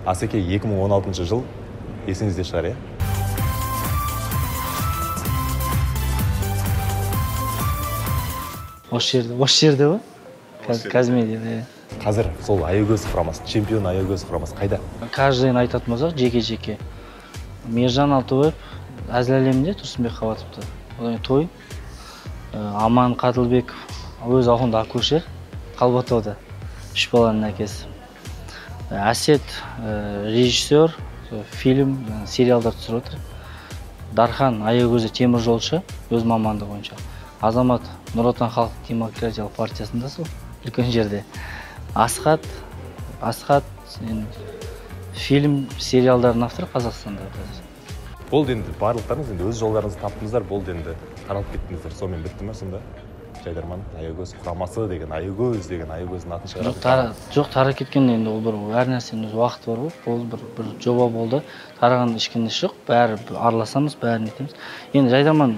Асеке 2016 жыл есіңізде шығар, е? Осы жерде ба? Казмедияда. Қазір сол Аягөз құрамасы, чемпион Аягөз құрамасы қайда? Каждыйын айтатын болсақ, жеке-жеке. Мержан Алтыбаев әзіл әлемінде Тұрсынбек Қабатовты. Одан той. Аман Қадылбеков өз ауқымда акушер Қалбатауда. 3 баланың әкесі. Әсет режиссер, фильм, сериалдар түсіріп отыр. Дархан Аягөзде теміржолшы, өз мамандығы бойынша. Азамат Нұр Отан халықтық демократиялық партиясында сол, үлкен жерде. Асхат фильм, сериалдардың авторы Қазақстанда. Болды енді барлықтарыңыз енді өз жолдарыңызды таптыңыздар, болды енді таралып кеттіңіздер. Сонымен бітті ме сонда? Жайдарман Аягөз құрамасы деген Аягөздің атын шығарады. Жоқ, тарап кеткен енді ол бір әр нәрсенің өз уақыты бар ғой. Ол бір жоба болды. Тараған ешкімде жоқ. Бәрі араласамыз, бәрін етеміз. Енді Жайдарман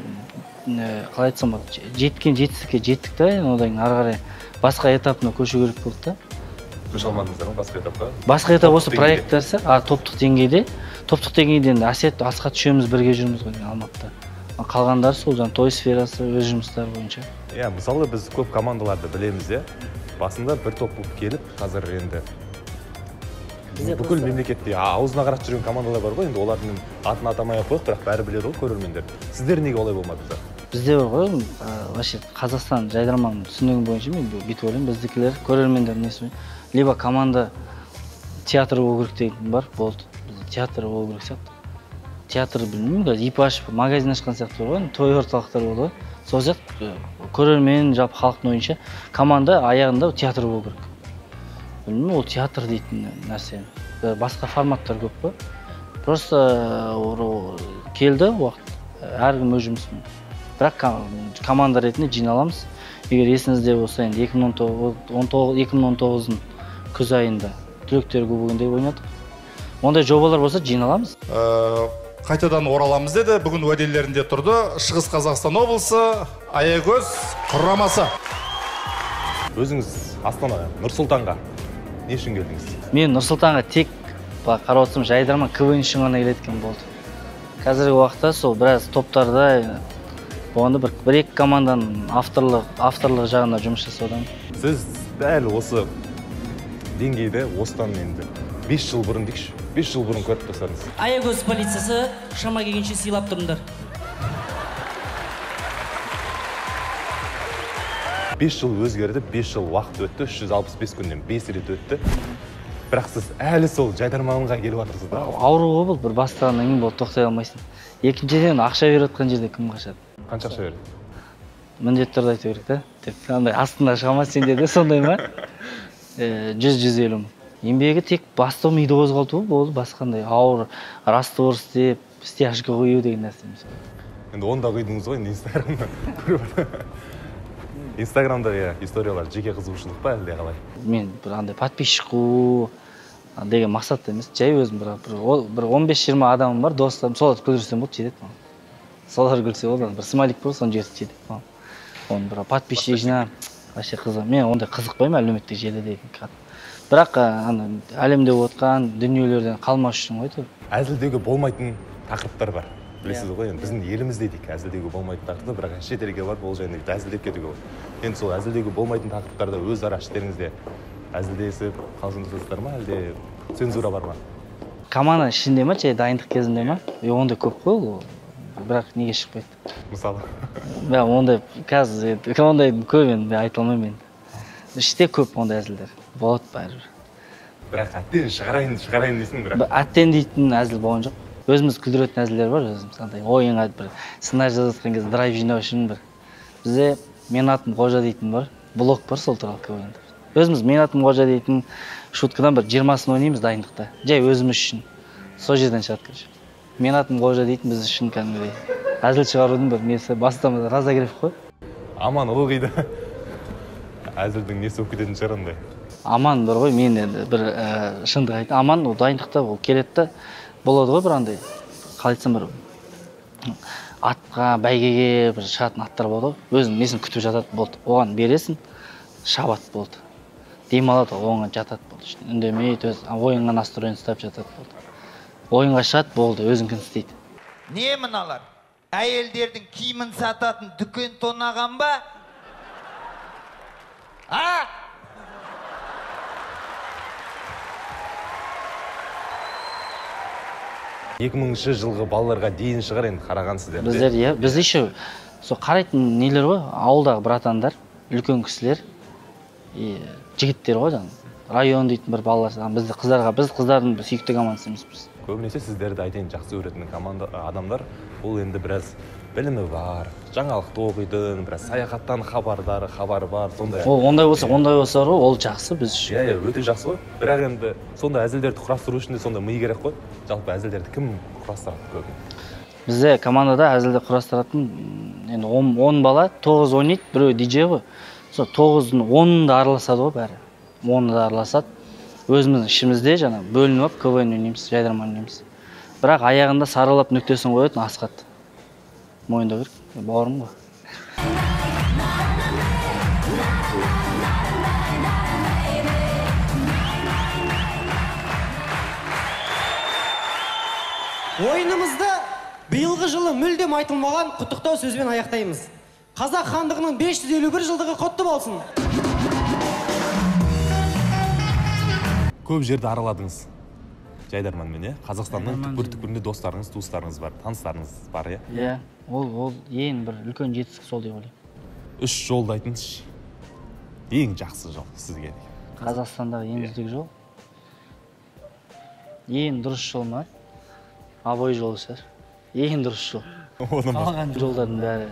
қалай айтсам болады, жеткен жетістікке жеттік та, одан ары қарай басқа этапына көшу керек болды да. Көше алмадыңыздар ма басқа этапқа? Басқа этап осы проекттарса, топтық деңгейде енді Асхат үшеуміз бірге жүрміз ғой Алматыда. Қалғандары сол жаңа той сферасы өз жұмыстары бойынша. Мысалы біз көп командаларды білеміз, басында бір топ болып келіп, қазір енді бүкіл мемлекетте аузына қарап жүрген командалар бар ғой, енді олардың атын атамай ақ қойып, бірақ бәрі біледі ғой көрермендер. Сіздер неге олай болмадыңыздар? Бізде бар ғой, вообще Қазақстан Жайдарманның түсінігім бойынша мен бүйтіп ойлаймын, біздікілер көрермендер несі либо команда театр болу керек деген бар, болды. Театр болу керек сияқты. Театр білмеймін, ипаш магазин ашқан сияқты бар ғой, той орталықтар болды ғой. Сол сияқты көрермен жалпы халықтың ойынша команда аяғында театр болу керек. Білмеймін, ол театр дейтін нәрсе. Басқа форматтар көп қой. Просто келді уақыт, әркім өз жұмысын. Бірақ команда ретінде жиналамыз. Егер есіңізде болса, енді 2019-ның күз айында түлектер кубогында ойнадық. Ондай жобалар болса жиналамыз. Қайтадан ораламыз деді. Бүгін уәделерінде тұрды. Шығыс Қазақстан облысы Аягөз құрамасы. Өзіңіз Астанаға, Нұр-Сұлтанға не үшін келдіңіз? Мен Нұр-Сұлтанға тек қарап отырсам Жайдарман КВН үшін ғана келеткен болды. Қазіргі уақытта сол біраз топтарда болғанда бір-екі команданың авторлық жағында жұмыс жасаудамын. Сіз дәл осы деңгейде осыдан енді 5 жыл бұрын дейікші, 5 жыл бұрын көріп тұрсаңыз. Аягөз полициясы шама келгенше сыйлап тұрыңдар. 5 жыл өзгерді, 5 жыл уақыт өтті, 365 күннен 5 рет өтті. Бірақ сіз әлі сол Жайдарманға келіп жатырсыз да? Ауруға болды, бір бастағаннан кейін болды, тоқтай алмайсың. Екіншіден ақша беріп жатқан жерде кім қашады? Қанша ақша берді? Міндетті түрде айту керек та. Андай астында шығамас сенде де сондай ма? 100-150 мың. Еңбегі тек бастау миды қозғалту болды, басқандай ауыр раствор істеп, стяжка қою деген нәрсе мысалы. Енді онда құйдыңыз ғой, Инстаграмда көріп. Инстаграмда историялар жеке қызығушылық па әлде қалай? Мен бір андай подписчик қуу деген мақсатта емес, жай өзім бір 15-20 адамым бар, достарым, соларды күлдірсем болды, жетеді маған. Солар күлсе болды, бір смайлик болды, соны жетеді маған. Оны бір подписчик жинап, вообще қызық. Мен ондай қызықпаймын әлеуметтік желі деген кат. Бірақ әлемде отқан дүниелерден қалмас үшін ғой. Әзілдеуге болмайтын тақырыптар бар. Білесіз ғой, біздің елімізде дейік әзілдеуге болмайтын тақырыптар, бірақ шетелге барып ол жайында әзілдеп кетуге болады. Енді сол әзілдеуге болмайтын тақырыптарда өзара іштеріңізде әзілдесіп қалжыңдасасыздар ма, әлде цензура бар ма? Команда ішінде ма, жай дайындық кезінде ма? Ондай көп қой ол. Бірақ неге шықпайды? Мысалы? Ондай қазір ондай көп енді айта алмаймын енді. Іште көп ондай әзілдер. Болады бәрібір. Бірақ әттен шығарайын дейсің бірақ. Әттен дейтін әзіл болған жоқ. Өзіміз күлдіретін әзілдер бар, өзіміз андай ойыңа бір сценарий жазатын кезде драйв жинау үшін бір. Бізде мен атым Қожа дейтін бар, блог бар сол туралы КВН-де. Өзіміз мен атым Қожа дейтін шуткадан бір 20-сын ойнаймыз дайындықта. Жай өзіміз үшін. Сол жерден шығады короче. Мен атым Қожа дейтін біз үшін кәдімгідей әзіл шығарудың бір несі бастамада Разогрев қой. Аман ылғида әзілдің несі болып кететін шығар андай. Аман бар ғой, мен енді бір шындық айтам. Аман ол дайындықта ол келеді болады ғой бір андай. Қалай айтсам бір атқа, бәйгеге бір шығатын аттар болады ғой. Өзінің несін күтіп жатады болды. Оған бересің, шабат болды. демалады, оңға жатады болды. Үндемей, ойынға настроен ұстап жатады болды. Ойынға шығады болды, өзінкін істейді. Не мыналар? Әйелдердің киімін сататын дүкен тонаған ба? А? Екі мыңыншы жылғы балаларға дейін шығар енді қараған сіздер. Біздер, иә, біз еще сол қарайтын нелер ғой, ауылдағы братандар, үлкен кісілер, жігіттер ғой, район дейтін бір балалар, бізді қыздарға, біз қыздардың сүйікті командасы емеспіз. Көбінесе сіздерді айтайын жақсы көретін адамдар, ол енді біраз білімі бар, жаңалықты оқитын, біраз саяхаттан хабары бар, сондай. Ондай болса ғой, ол жақсы біз үшін. Иә, өте жақсы ғой. Бірақ енді сондай әзілдерді құрастыру үшін де сондай ми керек қой. Жалпы әзілдерді кім құрастырады көбіне? Бізде командада әзілді құрастыратын, енді 10 бала, 9 ойнайды, біреу диджей ғой. Сол 9-ның 10-ында араласады ғой бәрі. 10-ында араласады. Өзіміздің ішімізде жаңа бөлініп алып КВН ойнаймыз, жайдарман ойнаймыз. Бірақ аяғында саралап нүктесін қоятын Асқат. Мойындау керек, бауырым ғой. Ойынымызды биылғы жылы мүлдем айтылмаған құттықтау сөзбен аяқтаймыз. Қазақ хандығының 551 жылдығы құтты болсын. Көп жерді араладыңыз жайдарманмен, иә? Қазақстанның түкпір-түкпірінде достарыңыз, туыстарыңыз бар, таныстарыңыз бар, иә? Иә, ол ең бір үлкен жетістік сол деп ойлаймын. 3 жолды айтыңызшы. Ең жақсы жол сізге. Қазақстандағы ең үздік жол. Ең дұрыс жол ма? Абай жолы шығар. Ең дұрыс жол. Қалған жолдардың бәрі.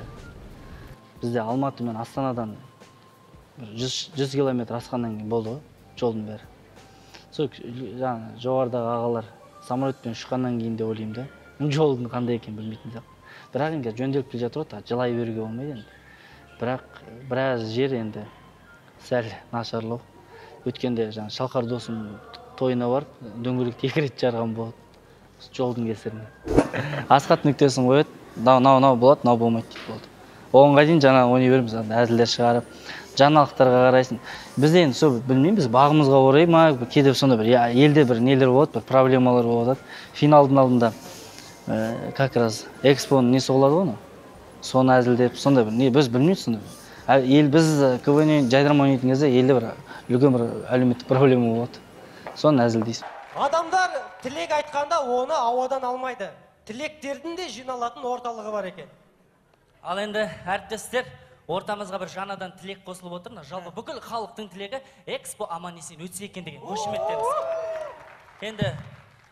Бізде Алматы мен Астанадан 100 километр асқаннан кейін болды ғой, жолдың бәрі. Сол жоғарыдағы ағалар самолетпен ұшқаннан кейін де ойлаймын да, жолдың қандай екен білмейтін сияқты. Бірақ енді жөнделіп келе жатыр ғой, жылай беруге болмайды енді. Бірақ біраз жер енді сәл нашарлау. Өткенде Шалқар досым тойына барып, дөңгелекті 2 рет жарған болды. Жолдың кесірінен. Асқат нүктесін қояды, нау болады, нау болмайды дейді болды. Оңға дейін жаңа ойнай береміз, әзілдер шығарып, жаңалықтарға қарайсың. Біз енді сол білмеймін, біз бағымызға орай ма, кейде сонда бір елде бір нелер болады, бір проблемалар болады. Финалдың алдында как раз экспоның несі болады ғой, соны әзілдеп, сонда бір не біз білмейміз сонда. Біз КВН жайдарман ойнайтын кезде елде бір үлкен бір әлеуметтік проблема болады. Соны әзілдейсің. Адамдар тілек айтқанда оны ауадан алмайды. Тілектердің де жиналатын орталығы бар екен. Ал енді әріптестер, ортамызға бір жаңадан тілек қосылып отыр. Жалпы бүкіл халықтың тілегі экспо аман-есен өтсе екен деген қошеметтеміз. Енді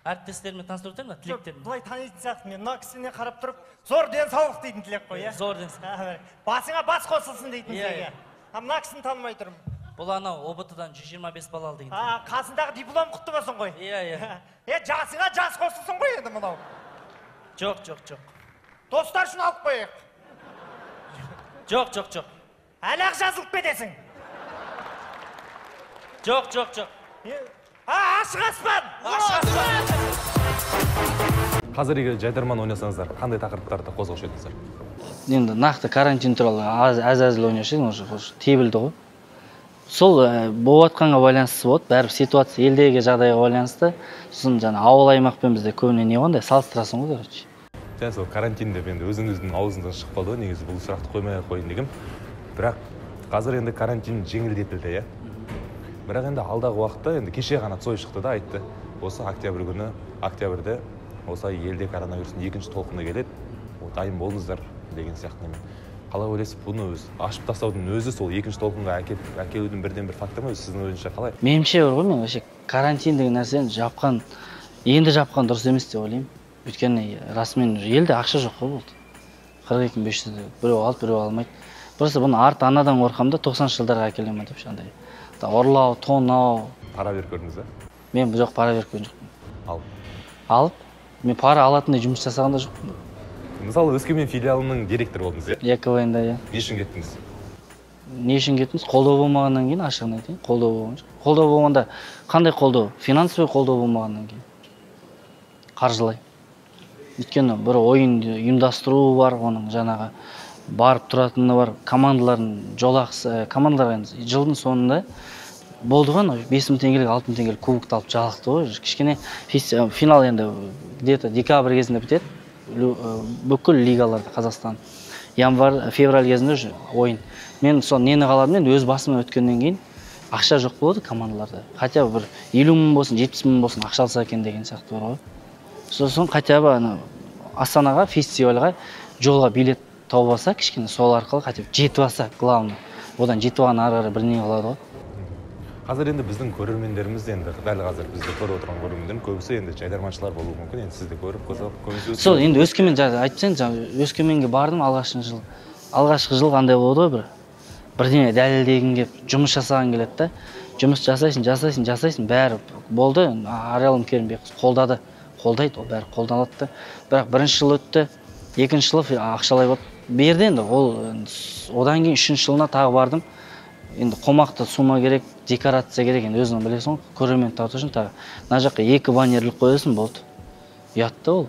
әріптестерімен таныстырып өтемін ба тілектерін? Бұлай танитын сияқты, мен мына кісіне қарап тұрып, зор денсаулық дейтін тілек қой, иә? Зор денсаулық. Басыңа бас қосылсын дейтін тілегі. Мына кісіні танымай тұрмын. Бұл анау ОБТ-дан 125 балл алды енді. Қасындағы диплом құтты болсын ғой. Иә. Жасыңа жас қосылсын ғой енді мынау. Жоқ. Достар үшін алып қояйық. Жоқ. Әлі-ақ жазылып кетесің. Жоқ. Ашық аспан! Қазір егер жайдарман ойнасаңыздар, қандай тақырыптарды қозғаушы едіңіздер? Енді нақты карантин туралы әзіл ойнаушы едім, уже тебілді ғой. Сол болыватқанға байланысты болады, бәрібір ситуация елдегі жағдайға байланысты. Сосын ауыл аймақпен бізде көбіне не қандай салыстырасың ғой, короче. Және сол карантинде енді өзіңіздің аузыңыздан шығып қалды ғой, негізі бұл сұрақты қоймай-ақ қойын дегем. Бірақ қазір енді карантин жеңілдетілді, иә. Бірақ енді алдағы уақытта енді кеше ғана Цой шықты да айтты. Осы октябрь күні, октябрьде осы елде коронавирустың 2-ші толқыны келеді. Дайын болыңыздар деген сияқты немен. Қалай ойлайсыз, бұны ашып тастаудың өзі сол 2-ші толқынға әкелудің бірден бір фактор ма, сіздің ойыңызша қалай? Меніңше бар ғой, мен вообще карантин деген нәрсені енді жапқан дұрыс емес деп ойлаймын. Өйткені расымен елде ақша жоқ қой болды. 42.500 біреу алып, біреу алмайды. Просто бұны арты анадан қорқамын да 90-шы жылдарға әкелемін деп шандай. Ұрлау, тонау. Пара беріп көрдіңіз ба? Мен жоқ, пара беріп көрген жоқпын. Алып? Мен пара алатындай жұмыс жасағанда жоқпын. Мысалы, Өскемен филиалының директоры болдыңыз, иә? КВН-да, иә. Не үшін кеттіңіз? Не үшін кеттіңіз? Қолдау болмағаннан кейін, ашығын айтайын, қолдау болған жоқ. Қолдау болғанда қандай қолдау? Финансовый қолдау болмағаннан кейін. Қаржылай. Өйткені бір ойын ұйымдастыру бар, оның жаңағы барып тұратыны бар, командалардың жолақысы, командалар жылдың соңында болды ғой, 5.000 теңгелік, 6.000 теңгелік кубокты алып жалықты ғой. Кішкене финал енді где-то декабрь кезінде бітеді. Бүкіл лигаларда Қазақстан. Январь, февраль кезінде уже ойын. Мен сол нені қаладым, мен өз басыма өткеннен кейін ақша жоқ болды командаларда. Хотя бір 50 мың болсын, 70 мың болсын ақша алса екен деген сияқты бар ғой. Сосын хотя бы Астанаға, фестивальға жолға билет тауып алса, кішкене сол арқылы хотя бы жетіп алса, главное. Одан жетіп алған ары бірдеңе қалады ғой. Қазір енді біздің көрермендеріміз енді дәл қазір бізді көріп отырған көрермендер көбісі енді жайдарманшылар болуы мүмкін. Енді сізді көріп көбісі сол енді Өскемен айтсаң, Өскеменге бардым алғашқы жыл қандай болды ғой, бірдеңе дәлелдегің келіп жұмыс жасаған келеді да. Жұмыс жасайсың, бәрі болды. Аралым Керімбеков қолдайды, ол бәрі қолданады да. Бірақ бірінші жыл өтті, екінші жыл ақшалай берді енді. Одан кейін үшінші жылына тағы бардым. Енді қомақты сума керек, декорация керек, енді өзің білесің, көрермен тарту үшін тағы. Мына жаққа 2 баннерлік қоясың, болды. Ұятты ол.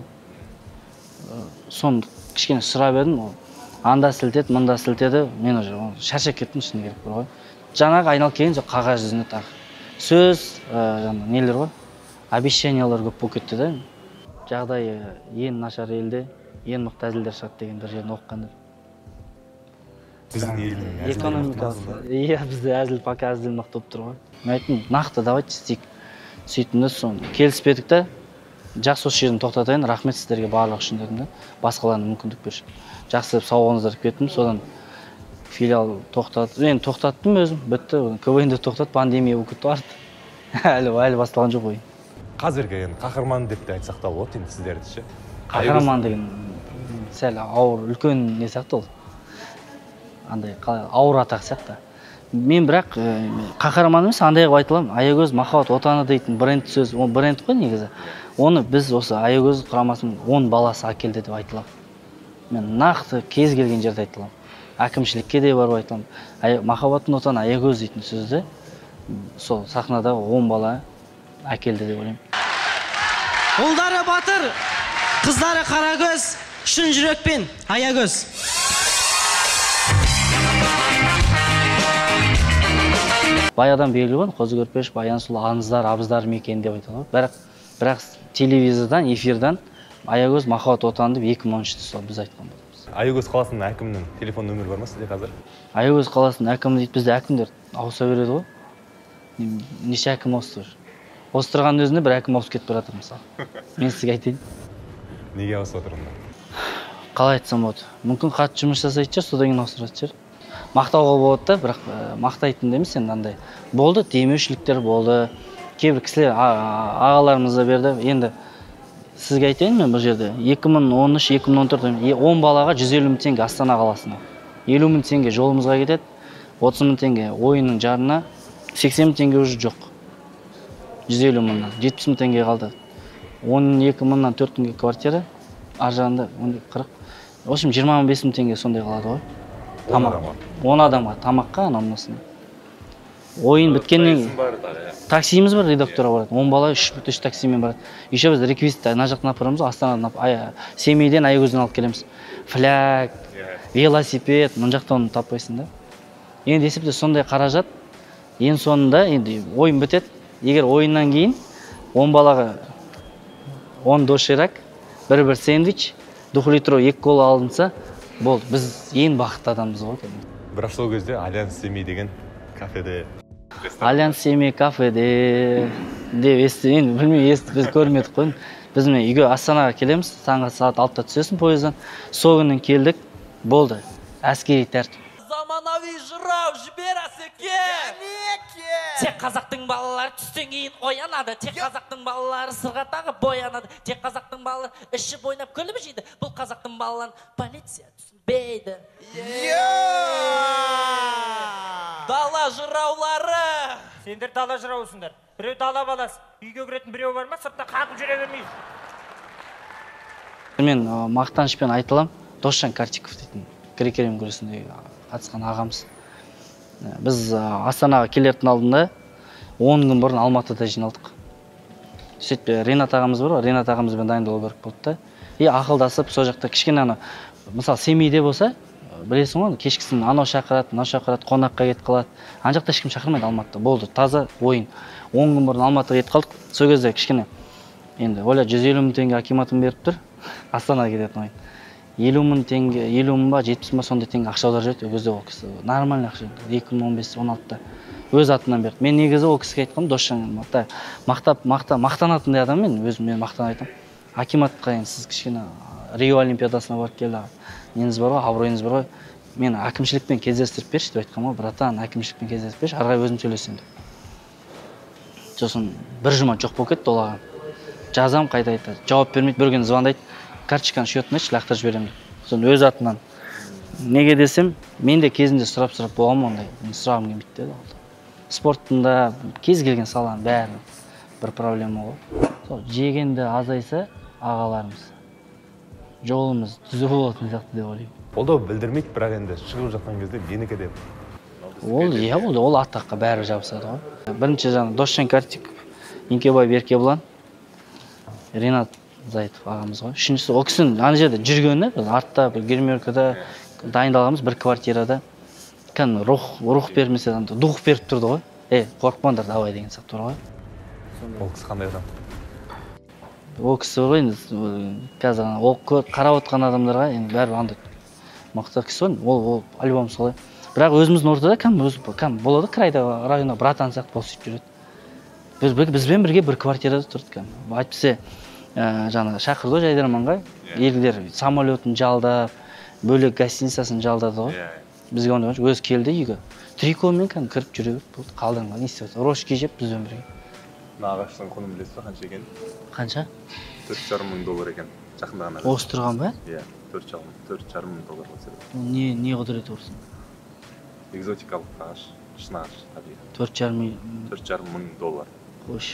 Соны кішкене сұрап едім, анда сілтеді, мында сілтеді, мен уже шаршап кеттім, шыны керек бар ғой. Жаңағы айналып келген жоқ, қағаз жүзіне тағы. Сөз, нелер ғой, обещаниялар көп болып кетті да. Жағдайы ең нашар елде, ең мықты әзілдер шығады деген бір жерін оқығанда. біздің елдің экономикасы. Иә, бізде әзіл пока әзіл мықты болып тұр ғой. Мен айттым, нақты давайте істейік. Сөйттім де соны келіспедік та, жақсы осы жерін тоқтатайын, рахмет сіздерге барлық үшін дедім да, басқаларына мүмкіндік берші. Жақсы сау болыңыздар деп кеттім, содан филиал тоқтатып, мен тоқтаттым өзім, бітті, КВН-ді тоқтатып, пандемия болып кетті артты. Әлі басталған жоқ ой. Қазіргі енді қаһарман деп те айтсақ та болады енді сіздерді ше. Қаһарман деген сәл ауыр, үлкен не сияқты ол. Андай ауыр атақ сияқты. Мен бірақ қаһарман емес, андай қылып айтыламын. Аягөз махаббат отаны дейтін бренд сөз, ол бренд қой негізі. Оны біз осы Аягөз құрамасының 10 баласы әкелді деп айтыламын. Мен нақты кез келген жерде айтыламын. Әкімшілікке де барып айтыламын. Махаббаттың отаны Аягөз дейтін сөзді сол сахнада 10 бала әкелді деп ойлаймын. Ұлдары батыр, қыздары қарагөз, шын жүрекпен Аягөз. Баядан белгілі ғой, Қозы Көрпеш, Баян Сұлу, аңыздар, абыздар мекен деп айтады ғой. Бірақ телевизордан, эфирдан Аягөз махаббат отаны деп 2013-те сол біз айтқан болдық. Аягөз қаласының әкімінің телефон нөмірі бар ма сізде қазір? Аягөз қаласының әкімі дейді, бізде әкімдер ауыса береді ғой. Неше әкім ауысты жүр. Осы тұрған өзінде бір әкім ауысып кетіп жатыр мысалы. Мен сізге айтайын. Неге ауысып отыр онда? Қалай айтсам болады? Мүмкін қатты жұмыс жасайтын шығар, содан кейін ауыстыратын шығар. Мақтауға болады да, бірақ мақтайтын емес енді андай. Болды, демеушіліктер болды. Кейбір кісілер ағаларымыз да берді. Енді сізге айтайын мен бұл жерде 2013-2014 10 балаға 150 мың теңге Астана қаласына. 50 мың теңге жолымызға кетеді. 30 мың теңге ойынның жарына, 80 мың теңге уже жоқ. 150 мыңнан 70 мың теңге қалды. 12 мыңнан 4 мыңға квартира, ар жағында 40. В общем 25 мың теңге сондай қалады ғой. 10 адамға тамаққа анамнасына. Ойын біткеннен таксиміз бар, редактора барады. 10 бала 3 таксимен барады. Еще біз реквизит ана жақтан апарамыз, Астанадан, Семейден, Аягөзден алып келеміз. Фляг, велосипед, мына жақта оны таппайсың да. Енді есепте сондай қаражат. Ең соңында енді ойын бітеді. Егер ойыннан кейін 10 балаға 10 доширак, бір сэндвич, 2 литр 2 кола алынса, болды, біз ең бақытты адамбыз ғой. Бірақ сол кезде Альянс Семей деген кафеде. Альянс Семей кафеде деп естіген, білмей біз көрмедік қой. Біз үйге Астанаға келеміз, таңғы сағат 6-та түсесің пойыздан. Сол күннен келдік, болды, әскери тәртіп. Заманауи жырау жіберасы Тек қазақтың балалары түстен кейін оянады. Тек қазақтың балалары сырға тағып боянады. Тек қазақтың балалары ішіп ойнап күліп жейді. Бұл қазақтың балаларын полиция түсінбейді. Дала жыраулары. Сендер дала жыраусыңдар. Біреу дала баласы. Үйге кіретін біреу бар ма? Сыртта қағып жүре бермейді. Мен мақтанышпен айтылам, Досжан Картиков дейтін грек-рим күресінде қатысқан ағамыз. Біз Астанаға келердің алдында 10 күн бұрын Алматыда жиналдық. Сөйтіп Ренат ағамыз бар, Ренат ағамызбен дайындалу керек болды да. Ақылдасып, сол жақта кішкене мысалы Семейде болса, білесің ғой, кешкісін анау шақырады, мынау шақырады, қонаққа кетіп қалады. Ана жақта ешкім шақырмайды Алматыда. Болды, таза ойын. 10 күн бұрын Алматыға кетіп қалдық. Сол кезде кішкене енді оля 150 мың теңге акиматым беріп тұр. Астанаға кететін ойын. 50 мың теңге, 50 мың ба, 70 мың сондай теңге ақша аударып жүреді. Өзі ол кісі нормальный ақша. 2015-16-та өз атынан берді. Мен негізі ол кісіге айтқам, досжан мақтанатындай адам мен мақтан айтам. Акиматқа енді сіз кішкене Рио Олимпиадасына барып келді. Неңіз бар ғой, абыройыңыз бар ғой. Мені әкімшілікпен кездестіріп берші деп айтқам ғой, братан, әкімшілікпен кездестіріп берші, ары қарай өзім сөйлесем деп. Сосын бір жұма жоқ болып кетті олаған. Жазам қайта айтады. Жауап бермейді, бір күні звондайды. Карточканы счетын айтшы, лақтырып жіберемін деп. Сосын өз атынан. Неге десем, мен де кезінде сұрап болғам ондай. Мен сұрағым келмейді деді. Спорттында кез келген саланың бәрі бір проблема ғой. Сол жегенде азайса ағаларымыз жолымыз түзу болатын сияқты деп ойлаймын. Қолдау білдірмейді, бірақ енді шығып жатқан кезде менікі деп. Ол атаққа бәрі жабысады ғой. Бірінші жаңа Досжан Картиков, Еңкебай Беркебұлан, Ринат Зайтов ағамыз ғой. Үшіншісі ол кісінің ана жерде жүргені, артта бір гримеркада дайындалғанбыз бір квартирада. Кәдімгі рух бермесе, дух беріп тұрды ғой. Қорықпаңдар, давай деген сияқты тұр ғой. Ол кісі қандай адам? Ол кісі ғой, қазір қарап отқан адамдарға бәрі андай мықты кісі ғой, ол альбом солай. Бірақ өзіміздің ортада кәм болады, крайда района братан сияқты болып сөйтіп жүреді. Бізбен бірге бір квартирада тұрды кәм. Айтпесе, жаңа шақырды Жайдарманға, елдер самолетін жалдап, бөлек гостиницасын жалдады ғой. Бізге онда өзі келді үйге. Трикомен кіріп жүре берді, қалдырынға не істеп отыр. Рожки жеп бізбен бірге. Ағаштың құнын білесіз бе, қанша екен? Қанша? $4,500 екен. Жақында ғана. Осы тұрған ба? Иә, $4,500 болса. Не құдіреті ұрсын? Экзотикалық ағаш, шын ағаш, табиғи. $4,500. Қош.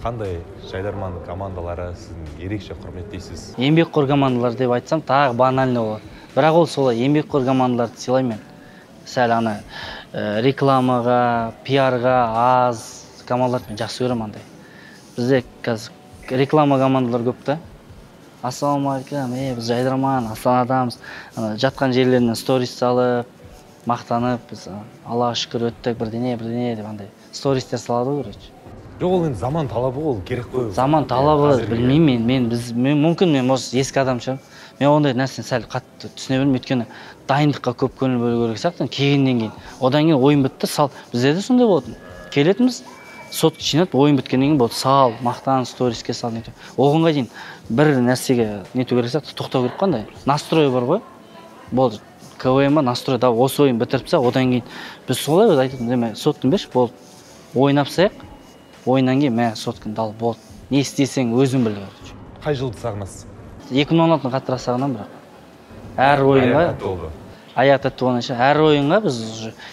Қандай Жайдарман командалары сіздің ерекше құрметтейсіз? Еңбекқор командалар деп айтсам, тағы банальный болады. Бірақ ол солай, еңбекқор командаларды сыйлаймын. Сәл ана рекламаға, пиарға аз командаларды жақсы көремін андай. Бізде қазір реклама командалар көп та. Ассалаумағалейкум, біз Жайдарман, Астанадамыз. Жатқан жерлерінен сторис салып, мақтанып, біз Аллаға шүкір өттік, бірдеңе деп андай стористер салады ғой. Жоқ, ол енді заман талабы ол керек қой. Заман талабы білмеймін мен мүмкін мен осы ескі адам шығармын. Мен ондай нәрсені сәл қатты түсіне бермеймін, өйткені дайындыққа көп көңіл бөлу керек сияқты. Келгеннен кейін, одан кейін ойын бітті, сал. Бізде де сондай болатын. Келетіміз, сотка жинап, ойын біткеннен кейін болды, сал, мақтан, сториске сал. Оғанға дейін бір нәрсеге нету керек сияқты, тоқтау керек қандай. Настрой бар ғой. Болды. КВМ-а настрой, да, осы ойын бітіріпсе, одан кейін біз солай айтатын, деме, соткын берші, болды. Ойнап саяқ. Ойыннан кейін мә соткын дал болды. Не істесең өзің біл. Қай жылды сағынасыз? 2016-ны қаттырақ сағынам бірақ. Әр ойынға аяқ тәтті болғанша әр ойынға біз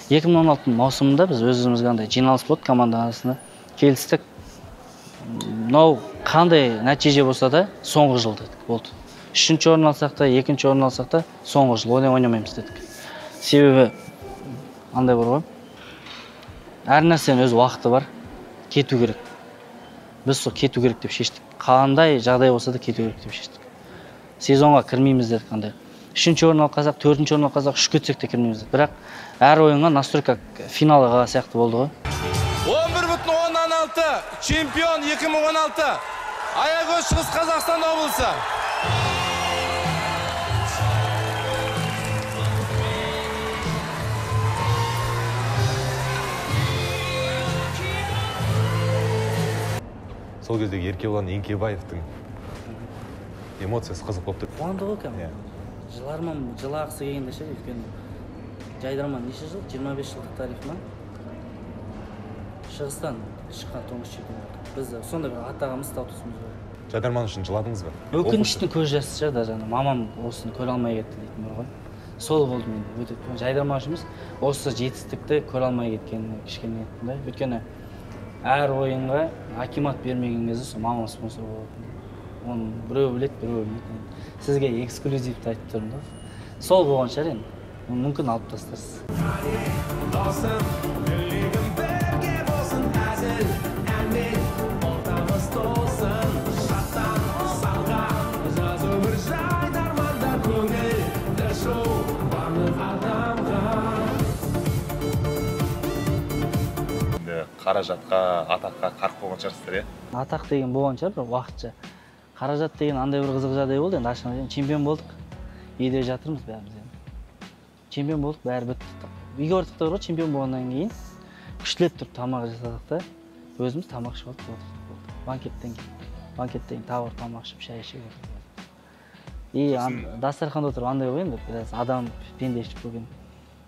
2016 маусымында біз өзімізге андай жиналыс болды команда арасында. Келістік. Мынау қандай нәтиже болса да соңғы жыл дедік. Болды. 3-ші орын алсақ та, 2-ші орын алсақ та соңғы жыл ойнамаймыз дедік. Себебі андай бар ғой. Әр нәрсенің өз уақыты бар. Кету керек. Біз сол кету керек деп шештік. Қандай жағдай болса да кету керек деп шештік. Сезонға кірмейміз дедік қандай. 3-ші орын алсақ, 4-ші орын алсақ, 3 кетсек те кірмейміз дедік. Бірақ әр ойынға настройка финалға сияқты болды ғой. 11,16 чемпион 2016 Аягөз Шығыс Қазақстан облысы. Сол кездегі Еркебұлан Еңкебаевтың эмоциясы қызық болып тұр. Қуанды ғой кәм. Жылағысы келгенде ше, өйткені Жайдарман неше жыл? 25 жылдық тарихынан Шығыстан шыққан тұңғыш чемпион. Біз сонда бір атағымыз, статусымыз бар. Жайдарман үшін жыладыңыз ба? Өкініштің көз жасы шығар да, мамам осыны көре алмай кетті дейтін бар ғой. Сол болды мен өте Жайдарман үшін емес, осы жетістікті көре алмай кеткеніне кішкене еттім да. Өйткені әр ойынға акимат бермеген кезде сол мамам спонсор болатын. Оны біреу біледі, біреу білмейді. Сізге эксклюзивті айтып тұрмын да. Сол болған шығар енді. Мүмкін алып тастарсыз. Жазу бір Жайдарманда көңіл, дәл шоу барлық қаражатқа, атаққа қарқ болған шығарсыздар, иә? Атақ деген болған шығар, бірақ уақытша. Қаражат деген андай бір қызық жағдай болды, енді ашығын айтайын, чемпион болдық. Үйде жатырмыз бәріміз енді. Чемпион болдық, бәрі бітті. Үйге бардық та, чемпион болғаннан кейін күштілеп тұрып тамақ жасадық та, өзіміз тамақ ішіп алдық, болды. Банкеттен кейін тауар тамақ ішіп, шай ішіп отырдық. И дастарханда отырып андай ғой енді, біраз адам пендешіп көрген.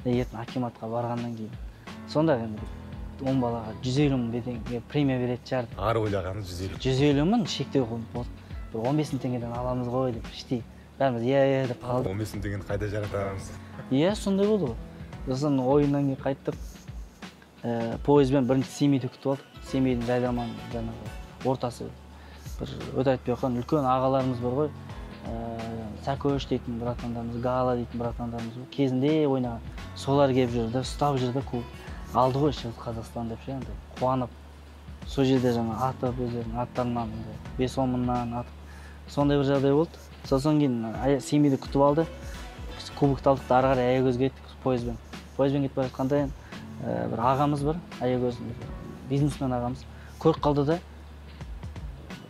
Ертең акиматқа барғаннан кейін. Сонда енді 10 балаға 150 мың премия береді шығар. Ары ойлағаны 150. 150 мың шектеу болды. Бір 15 теңгеден аламыз ғой деп іштей. Бәріміз иә деп қалдық. 15 теңгені қайда жаратамыз? Иә, сондай болды ғой. Сосын ойыннан кейін қайттық. Пойызбен бірінші Семейді күтіп алдық. Семейдің жайдарман жаңағы ортасы бір өте айтпай қойған үлкен ағаларымыз бар ғой. Сәкөш дейтін братандарымыз, Гала дейтін братандарымыз бар. Кезінде ойнаған. Солар келіп жүрді, ұстап жүрді, алды ғой Шығыс Қазақстан деп ше, қуанып. Сол жерде жаңа атып, өздерінің аттарынан 5-10 мыңнан атып. Сондай бір жағдай болды. Сосын кейін Семейді күтіп алды. Кубокты алдық та ары қарай Аягөзге кеттік пойызбен. Пойызбен кетіп бара жатқанда бір ағамыз бар, Аягөз бизнесмен ағамыз. Көріп қалды да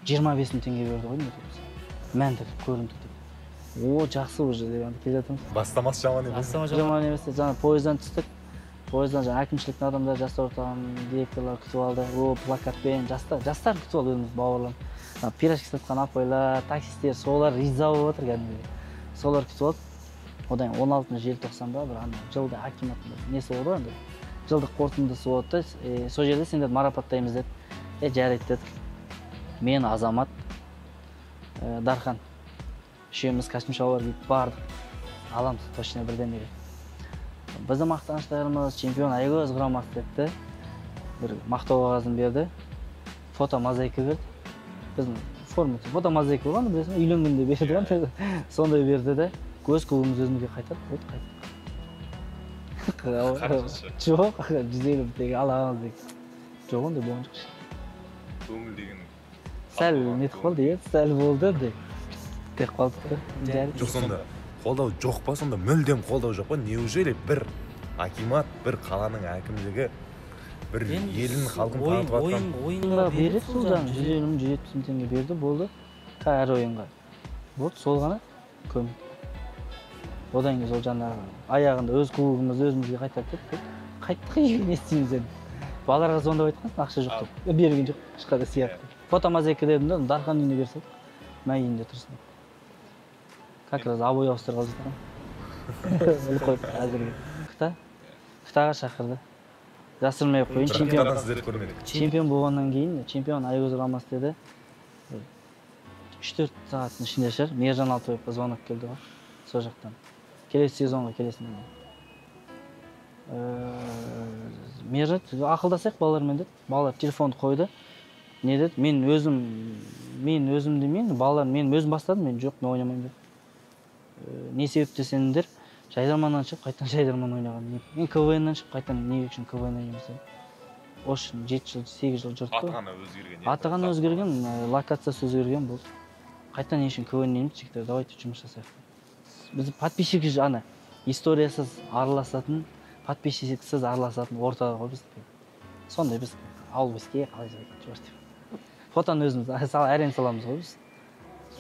25 мың теңге берді ғой деп. Мәнді көрінді деп. О, жақсы уже деп келе жатырмыз. Бастамасы жаман емес. Жаман емес. Жаңа пойыздан түстік. Пойыздан жаңа әкімшіліктің адамдары, жастар орталығының директорлары күтіп алды. О, плакатпен жастар күтіп алды өзіміз бауырларым. Пирожки сатқан апайлар, таксистер, солар риза болып отыр кәдімгідей. Солар күтіп алды. Одан 16 желтоқсанда бір жылда акиматтың несі болды ғой енді. Жылдық қорытындысы болды. Сол жерде сендерді марапаттаймыз деді. Жарайды дедік. Мен, Азамат, Дархан үшеуміз костюм шалбар киіп бардық. Аламыз точно бірдемеге. Біздің мақтаныштарымыз чемпион Аягөз құрамасы депті. Бір мақтау қағазын берді. Фото мозаика берді. Біздің формасы фото мозаика болған, білесің, үйленгенде берді. Сондай берді де, көз кубымыз өзімізге қайтады. Вот қайтады. Жоқ, 150 теңге аламыз деп. Жоқ, ондай болған жоқ. Көңіл деген сәл нетіп қалды, сәл болды деп. Тек қалды. Жоқ, сонда қолдау жоқ па, сонда мүлдем қолдау жоқ па? Неужели бір акимат, бір қаланың әкімдігі, бір елін, халқын танытып атқан? Ойынға береді, сол жағын 150-170 мың теңге берді, болды. Әр ойынға. Болды, сол ғана көмек. Одан кейін сол жаңағы аяғында өз кубогымызды өзімізге қайтарды деп. Қайттық үйге не істейміз енді. Балаларға звондап айтқан, ақша жоқ деп. Берген жоқ, ешқандай сияқты. Фото мозаика дедім де, Дархан үйіне берсек, мә үйінде тұрсын. Как раз обой ауыстырып алып жатыр. Қойып әзірге. Қытайға шақырды. Жасырмай қойын, чемпион болғаннан кейін, чемпион Аягөз құрамасы деді. 3-4 сағаттың ішінде шығар, Мержан Алтоевқа звонок келді ғой, сол жақтан. Келесі сезонға келесің. Мержан ақылдасайық балалармен деді. Балалар телефонды қойды. Не деді? Мен өзім демейін, балалар мен өзім бастадым, мен жоқ, мен ойнамайым деді. Не себеп десеңдер, жайдарманнан шығып, қайтадан жайдарман ойнаған. Мен КВНнан шығып, қайтадан не үшін КВН ойнаймыз деді. Ош 7 жыл, 8 жыл жүрді. Атағаны өзгерген, локациясы өзгерген болды. Қайтадан не үшін КВН ойнаймыз, жігіттер, давайте жұмыс жасайық. Біз подписчик ана историясыз араласатын, подписчиксіз араласатын ортада ғой біз. Сондай біз ауыл бізге қалай жіберді. Фотоны өзіміз әрең саламыз ғой біз.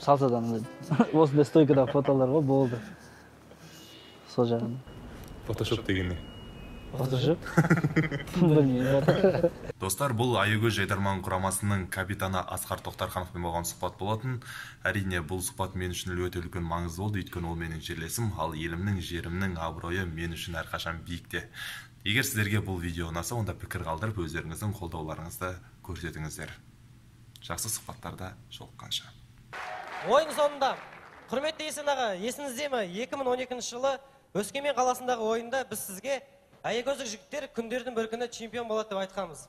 Салсадан осындай стойкада фотолар ғой, болды. Сол жағын. Фотошоп деген не? Фотошоп? Достар, бұл Аягөз жайдарман құрамасының капитаны Асқар Тоқтархановпен болған сұхбат болатын. Әрине, бұл сұхбат мен үшін өте үлкен маңызды болды, өйткені ол менің жерлесім, ал елімнің, жерімнің абыройы мен үшін әрқашан биікте. Егер сіздерге бұл видео ұнаса, онда пікір қалдырып, өздеріңіздің қолдауларыңызды көрсетіңіздер. Жақсы сұхбаттарда жолыққанша. Ойын соңында, құрметті Есен аға, есіңізде ме, 2012 жылы Өскемен қаласындағы ойында біз сізге Аягөздік жігіттер күндердің бір күні чемпион болады деп айтқанбыз.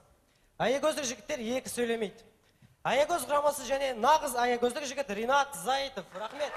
Аягөздік жігіттер екі сөйлемейді. Аягөз құрамасы және нағыз Аягөздік жігіт Ринат Заитов. Рахмет.